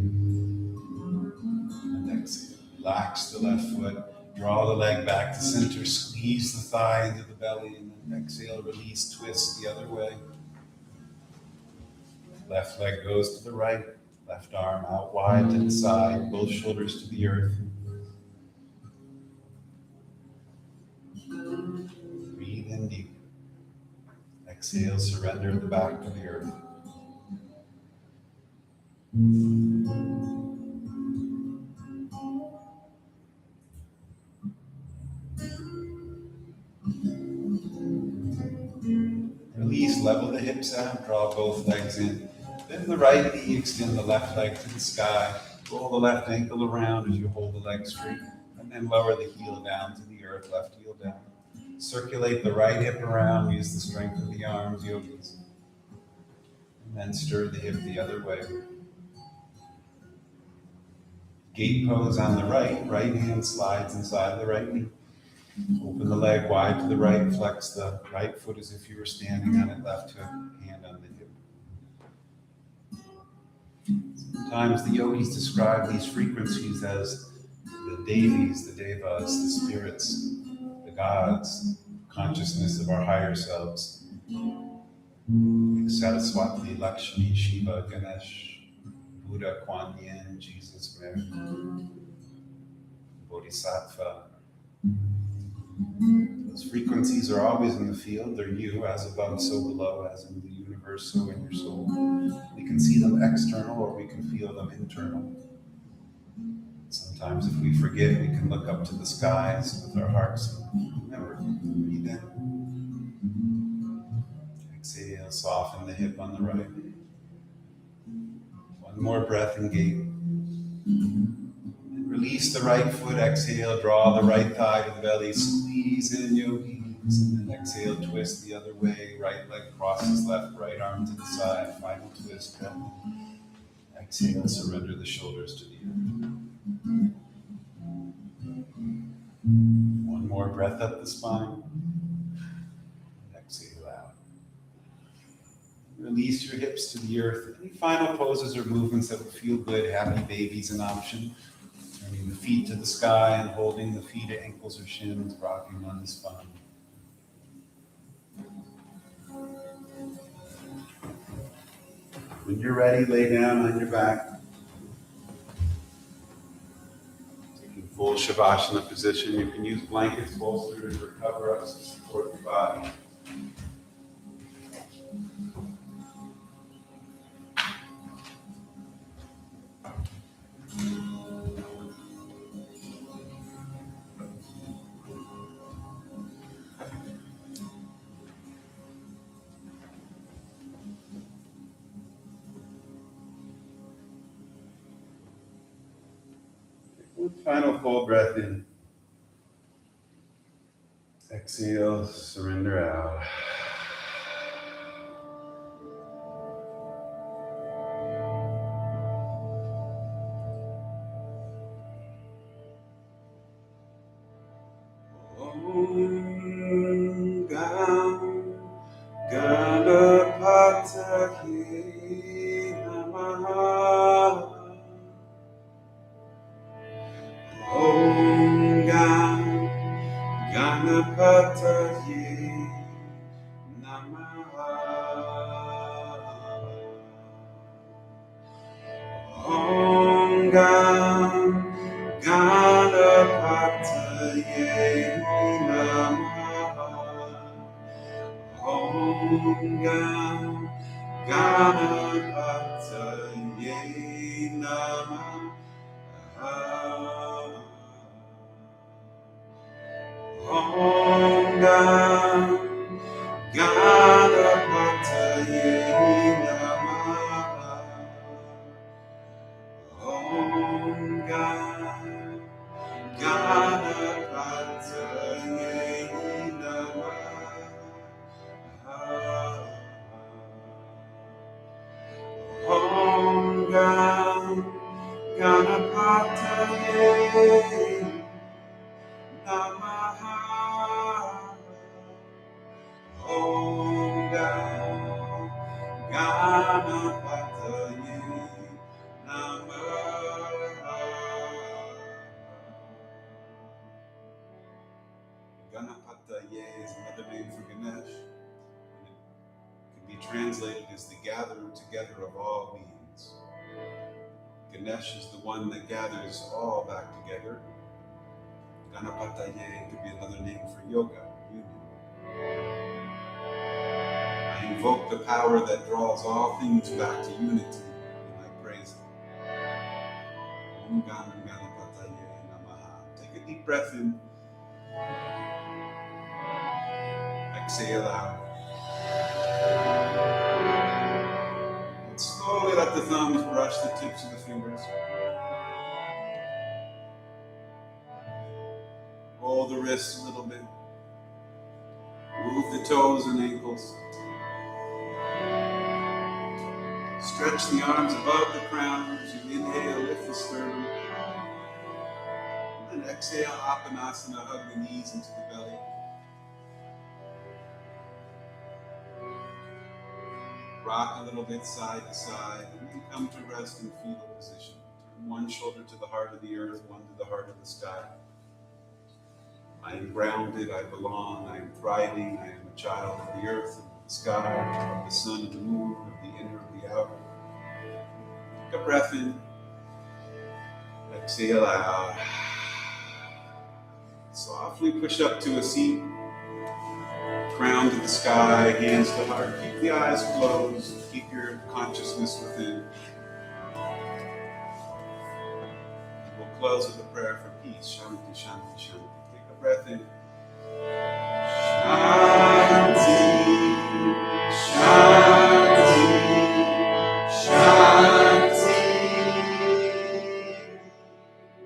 And exhale. Relax the left foot. Draw the leg back to center. Squeeze the thigh into the belly. And then exhale. Release. Twist the other way. Left leg goes to the right. Left arm out wide to the side. Both shoulders to the earth. Breathe in deep. Exhale, surrender the back to the earth. Release, level the hips out, draw both legs in. Bend the right knee, extend the left leg to the sky. Roll the left ankle around as you hold the leg straight. And then lower the heel down to the earth, left heel down. Circulate the right hip around, use the strength of the arms, yogis. And then stir the hip the other way. Gate pose on the right. Right hand slides inside the right knee. Open the leg wide to the right. Flex the right foot as if you were standing on it. Left hand on the hip. Sometimes the yogis describe these frequencies as the devis, the devas, the spirits, the gods, consciousness of our higher selves. Like Saraswati, Lakshmi, Shiva, Ganesh, Buddha, Kuan Yin, Jesus, Mary, Bodhisattva. Those frequencies are always in the field. They're you, as above, so below, as in the universe, so in your soul. We can see them external or we can feel them internal. Sometimes if we forget, we can look up to the skies with our hearts. Remember, breathe in. Exhale, soften the hip on the right. One more breath in gate. And release the right foot, exhale, draw the right thigh to the belly, squeeze in, yogis. And then exhale, twist the other way, right leg crosses left, right arm to the side, final twist, belly. Exhale, surrender the shoulders to the earth. One more breath up the spine. Exhale out. Release your hips to the earth. Any final poses or movements that will feel good? Happy baby's an option. Turning the feet to the sky and holding the feet at ankles or shins, rocking on the spine. When you're ready, lay down on your back. Taking full Shavasana position. You can use blankets, bolsters, or cover-ups to support your body. One final full breath in. Exhale, surrender out. Om Ganapataye Namaha. Om Ganapataye Namaha. Om Ganapataye Namaha. Om Ganapataye Namaha. Om Ganapataye Namaha. Om Ganapataye Namaha. Om Ganapataye Namaha. Om Ganapataye Namaha. Ganapataye is another name for Ganesh. It can be translated as the gatherer together of all beings. Ganesh is the one that gathers all back together. Ganapataye could be another name for yoga, union. I invoke the power that draws all things back to unity, and I praise it. Om Ganapataye Namaha. Take a deep breath in. Exhale out. And slowly let the thumbs brush the tips of the fingers. Roll the wrists a little bit. Move the toes and ankles. Stretch the arms above the crown as you inhale, lift the sternum. And then exhale, Apanasana, hug the knees into the belly. Rock a little bit side to side, and then come to rest in fetal position. Turn one shoulder to the heart of the earth, one to the heart of the sky. I am grounded, I belong, I am thriving, I am a child of the earth, of the sky, of the sun and the moon, of the inner and the outer. Take a breath in, exhale out. Softly push up to a seat, crown to the sky, hands to heart. Keep the eyes closed, keep your consciousness within. We'll close with a prayer for peace. Shanti, Shanti, Shanti. Take a breath in. Shanti, Shanti, Shanti.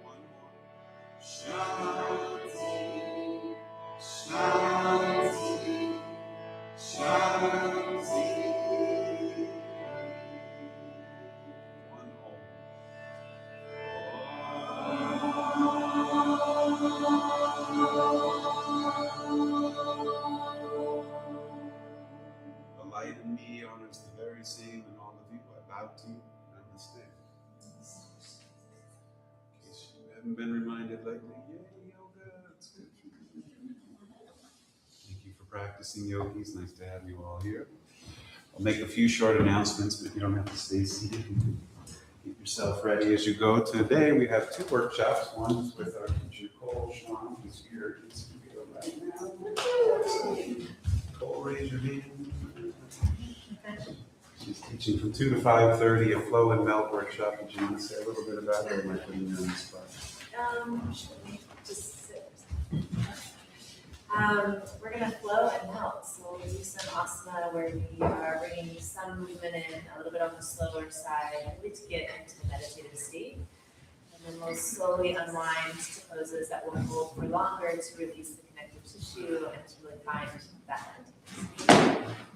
One more. Shanti, Shanti, Shanti. One more. The light in me honors the very same in all of you. I bow to you. Namaste. In case you have haven't been reminded lately. Yay, yoga. It's good. Thank you for practicing yoga. It's nice to have you all here. I'll make a few short announcements, but you don't have to stay seated. Get yourself ready as you go. Today we have two workshops. One is with our teacher Cole Sean, who's here in the studio right now. Cole, raise your hand. She's teaching from 2 to 5:30 a flow and melt workshop. Did you want to say a little bit about it, or am I putting you on the spot? Just sit. We're gonna flow and melt. So we'll do some asana where we are bringing some movement in, a little bit on the slower side, really to get into the meditative state. And then we'll slowly unwind to poses that will hold for longer to release the connective tissue and to really find that.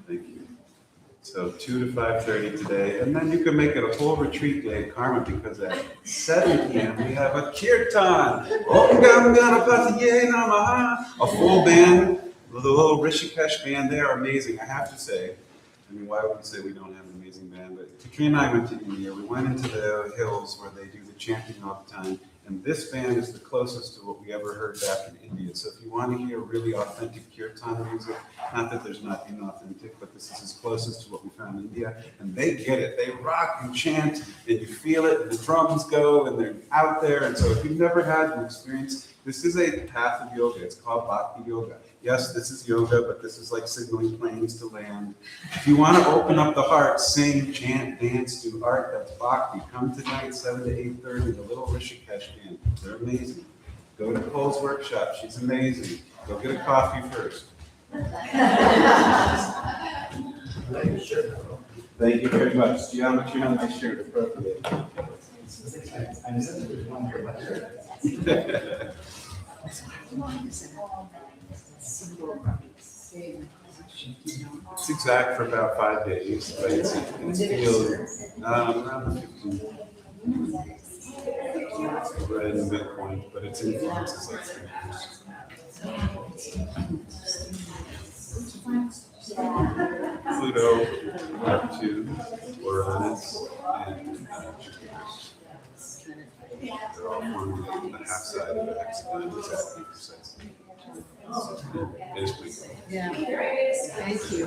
Thank you. So 2 to 5:30 today, and then you can make it a full retreat day, Karma, because at 7 p.m. we have a kirtan. Om Gam Ganapatiye Namaha. A full band, the little Rishikesh band. They are amazing. I have to say. I mean, why would we say we don't have an amazing band? But Katrina and I went to India. We went into the hills where they do the chanting all the time. And this band is the closest to what we ever heard back in India. So if you want to hear really authentic kirtan music, not that there's not inauthentic, but this is as closest to what we found in India. And they get it. They rock and chant, and you feel it, and the drums go, and they're out there. And so if you've never had an experience, this is a path of yoga. It's called Bhakti Yoga. Yes, this is yoga, but this is like signaling planes to land. If you want to open up the heart, sing, chant, dance, do art, that's Bhakti. Come tonight, 7 to 8:30, the little Rishikesh band. They're amazing. Go to Cole's workshop. She's amazing. Go get a coffee first. Thank you very much. Geometry on my shirt, appropriate. It's exact for about 5 days, but it's around the 15. Right in the midpoint, but its influence is like 3 years. Pluto, Neptune, Uranus, and they're all forming the half side of X, and it's happening precisely. It is pretty cool. Yeah, thank you.